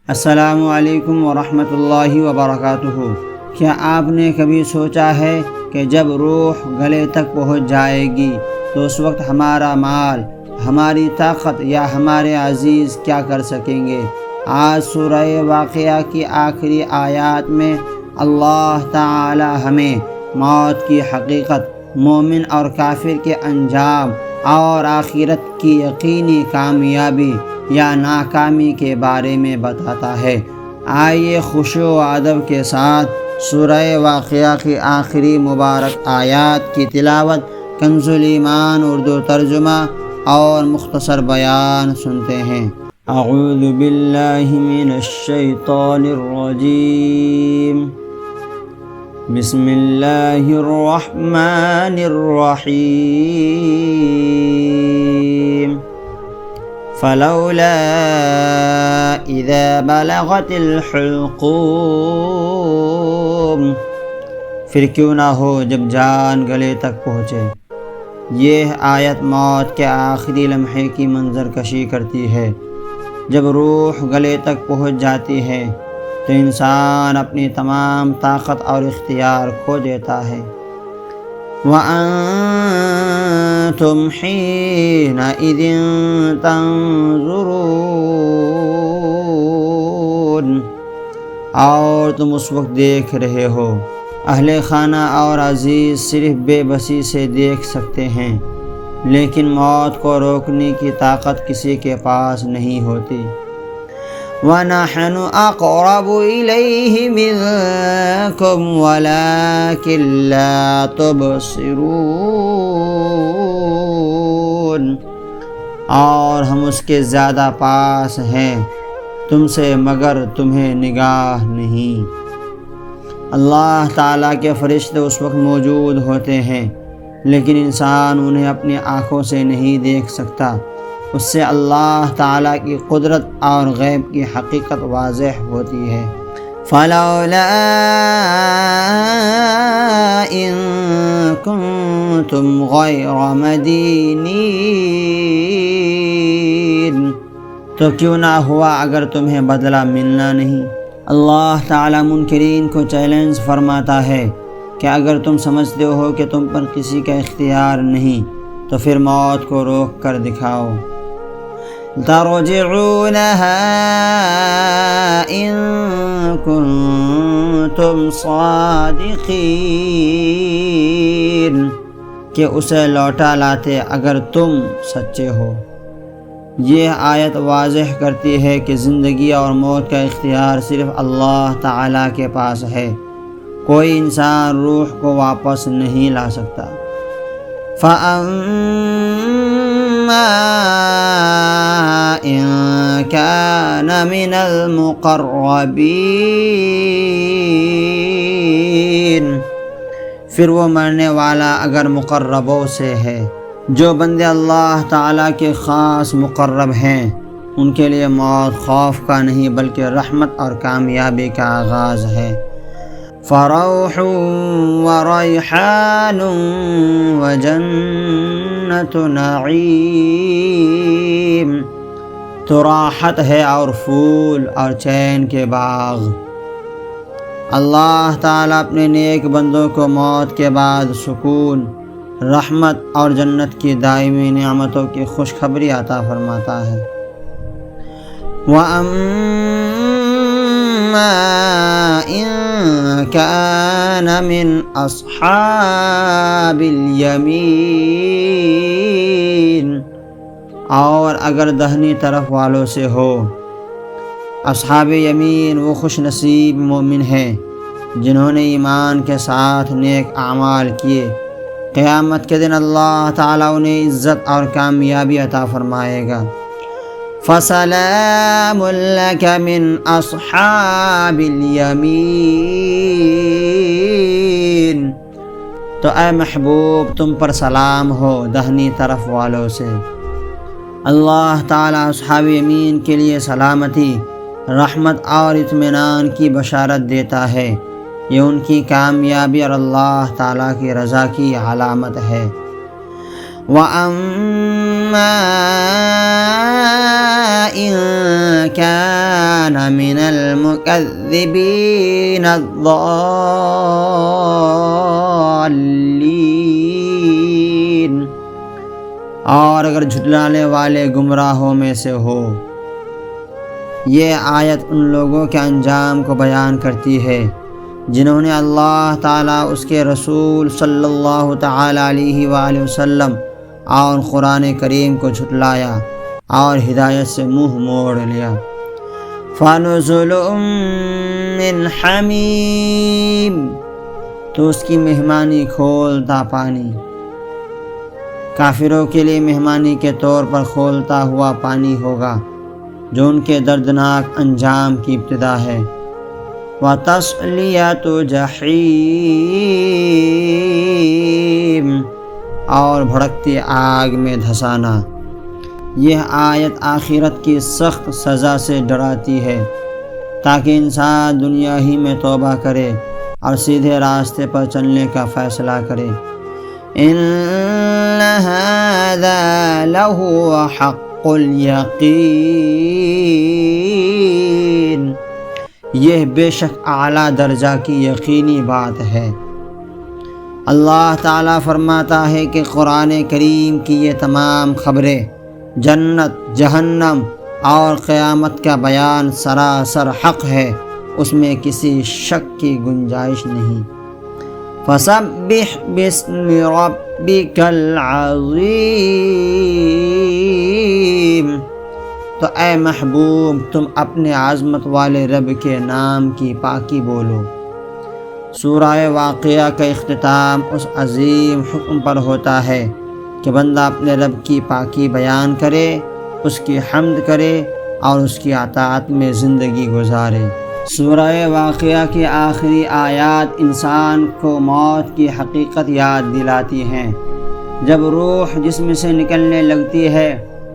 السلام علیکم ورحمۃ اللہ وبرکاتہ۔ کیا آپ نے کبھی سوچا ہے کہ جب روح گلے تک پہنچ جائے گی تو اس وقت ہمارا مال، ہماری طاقت یا ہمارے عزیز کیا کر سکیں گے؟ آج سورہ واقعہ کی آخری آیات میں اللہ تعالی ہمیں موت کی حقیقت، مومن اور کافر کے انجام اور آخرت کی یقینی کامیابی یا ناکامی کے بارے میں بتاتا ہے۔ آئیے خشوع و ادب کے ساتھ سورہ واقعہ کی آخری مبارک آیات کی تلاوت، کنز ایمان اردو ترجمہ اور مختصر بیان سنتے ہیں۔ اعوذ باللہ من الشیطان الرجیم، بسم اللہ الرحمن الرحیم۔ فلولا اذا بلغت الحلقوم، پھر کیوں نہ ہو جب جان گلے تک پہنچے۔ یہ آیت موت کے آخری لمحے کی منظر کشی کرتی ہے۔ جب روح گلے تک پہنچ جاتی ہے تو انسان اپنی تمام طاقت اور اختیار کھو دیتا ہے۔ وَأَنْتُمْ حِينَئِذٍ تَنْظُرُونَ، اور تم اس وقت دیکھ رہے ہو۔ اہل خانہ اور عزیز صرف بے بسی سے دیکھ سکتے ہیں، لیکن موت کو روکنے کی طاقت کسی کے پاس نہیں ہوتی۔ وَنَحْنُ أَقْرَبُ إِلَيْهِ مِنْكُمْ وَلَكِنْ لَا تُبْصِرُونَ، اور ہم اس کے زیادہ پاس ہیں تم سے مگر تمہیں نگاہ نہیں۔ اللہ تعالیٰ کے فرشتے اس وقت موجود ہوتے ہیں، لیکن انسان انہیں اپنی آنکھوں سے نہیں دیکھ سکتا۔ اس سے اللہ تعالیٰ کی قدرت اور غیب کی حقیقت واضح ہوتی ہے۔ فَلَوْلَا إِن كُنتُمْ غَيْرَ مَدِينِينَ، تو کیوں نہ ہوا اگر تمہیں بدلہ ملنا نہیں۔ اللہ تعالیٰ منکرین کو چیلنج فرماتا ہے کہ اگر تم سمجھتے ہو کہ تم پر کسی کا اختیار نہیں تو پھر موت کو روک کر دکھاؤ۔ ترجعونها إن كنتم صادقين، کہ اسے لوٹا لاتے اگر تم سچے ہو۔ یہ آیت واضح کرتی ہے کہ زندگی اور موت کا اختیار صرف اللہ تعالیٰ کے پاس ہے۔ کوئی انسان روح کو واپس نہیں لا سکتا۔ فَأَمَّا إِن كَانَ مِنَ الْمُقَرَّبِينَ، پھر وہ مرنے والا اگر مقربوں سے ہے۔ جو بندے اللہ تعالیٰ کے خاص مقرب ہیں ان کے لیے موت خوف کا نہیں بلکہ رحمت اور کامیابی کا آغاز ہے۔ فَرَوْحٌ وَرَيْحَانٌ وَجَنَّتُ نَعِيمٍ، تو راحت ہے اور پھول اور چین کے باغ۔ اللہ تعالیٰ اپنے نیک بندوں کو موت کے بعد سکون، رحمت اور جنت کی دائمی نعمتوں کی خوشخبری عطا فرماتا ہے۔ وَأَمَّا إِن كَانَ مِنْ أَصْحَابِ الْيَمِينِ، اور اگر دہنی طرف والوں سے ہو۔ اصحاب یمین وہ خوش نصیب مومن ہیں جنہوں نے ایمان کے ساتھ نیک اعمال کیے۔ قیامت کے دن اللہ تعالیٰ انہیں عزت اور کامیابی عطا فرمائے گا۔ فَسَلَامٌ لَكَ مِنْ أَصْحَابِ الْيَمِينِ، تو اے محبوب تم پر سلام ہو دہنی طرف والوں سے۔ اللہ تعالیٰ اصحاب یمین کے لیے سلامتی، رحمت اور اطمینان کی بشارت دیتا ہے۔ یہ ان کی کامیابی اور اللہ تعالیٰ کی رضا کی علامت ہے۔ وَأَمَّا إِن كَانَ مِنَ الْمُكَذِّبِينَ الضَّالِّينَ، اور اگر جھٹلانے والے گمراہوں میں سے ہو۔ یہ آیت ان لوگوں کے انجام کو بیان کرتی ہے جنہوں نے اللہ تعالیٰ، اس کے رسول صلی اللہ تعالیٰ علیہ وآلہ وسلم اور قرآن کریم کو جھٹلایا اور ہدایت سے منہ موڑ لیا۔ فَنُزُلٌ مِّنْ حَمِيمٍ، تو اس کی مہمانی کھولتا پانی، کافروں کے لیے مہمانی کے طور پر کھولتا ہوا پانی ہوگا جو ان کے دردناک انجام کی ابتدا ہے۔ وَتَصْلِيَةُ جَحِيمٍ، اور بھڑکتی آگ میں دھنسانا۔ یہ آیت آخرت کی سخت سزا سے ڈراتی ہے تاکہ انسان دنیا ہی میں توبہ کرے اور سیدھے راستے پر چلنے کا فیصلہ کرے۔ إِنَّ هَذَا لَهُوَ حَقُّ الْيَقِينِ، یہ بے شک اعلیٰ درجہ کی یقینی بات ہے۔ اللہ تعالیٰ فرماتا ہے کہ قرآن کریم کی یہ تمام خبریں جنت، جہنم اور قیامت کا بیان سراسر حق ہے، اس میں کسی شک کی گنجائش نہیں۔ فَسَبِّحْ بِاسْمِ رَبِّكَ الْعَظِيمِ، تو اے محبوب تم اپنے عظمت والے رب کے نام کی پاکی بولو۔ سورہ واقعہ کا اختتام اس عظیم حکم پر ہوتا ہے کہ بندہ اپنے رب کی پاکی بیان کرے، اس کی حمد کرے اور اس کی اطاعت میں زندگی گزارے۔ سورہ واقعہ کی آخری آیات انسان کو موت کی حقیقت یاد دلاتی ہیں۔ جب روح جسم سے نکلنے لگتی ہے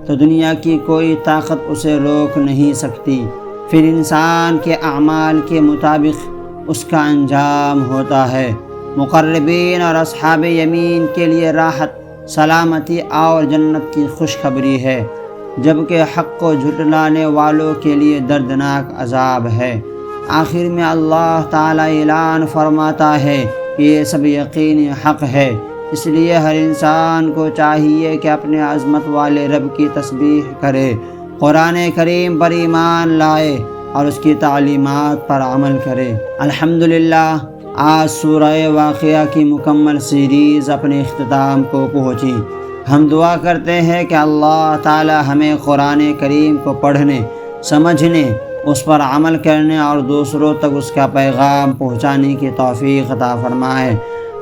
تو دنیا کی کوئی طاقت اسے روک نہیں سکتی، پھر انسان کے اعمال کے مطابق اس کا انجام ہوتا ہے۔ مقربین اور اصحاب یمین کے لیے راحت، سلامتی اور جنت کی خوشخبری ہے، جبکہ حق کو جھٹلانے والوں کے لیے دردناک عذاب ہے۔ آخر میں اللہ تعالیٰ اعلان فرماتا ہے کہ یہ سب یقینی حق ہے، اس لیے ہر انسان کو چاہیے کہ اپنے عظمت والے رب کی تسبیح کرے، قرآن کریم پر ایمان لائے اور اس کی تعلیمات پر عمل کرے۔ الحمدللہ، آج سورہ واقعہ کی مکمل سیریز اپنے اختتام کو پہنچی۔ ہم دعا کرتے ہیں کہ اللہ تعالی ہمیں قرآن کریم کو پڑھنے، سمجھنے، اس پر عمل کرنے اور دوسروں تک اس کا پیغام پہنچانے کی توفیق عطا فرمائے۔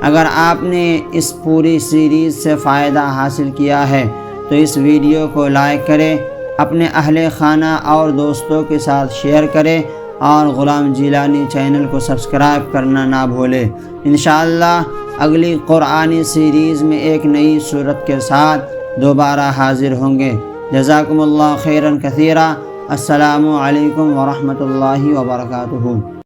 اگر آپ نے اس پوری سیریز سے فائدہ حاصل کیا ہے تو اس ویڈیو کو لائک کریں، اپنے اہل خانہ اور دوستوں کے ساتھ شیئر کریں اور غلام جیلانی چینل کو سبسکرائب کرنا نہ بھولیں۔ انشاءاللہ اگلی قرآنی سیریز میں ایک نئی صورت کے ساتھ دوبارہ حاضر ہوں گے۔ جزاکم اللہ خیرا کثیرا۔ السلام علیکم ورحمۃ اللہ وبرکاتہ۔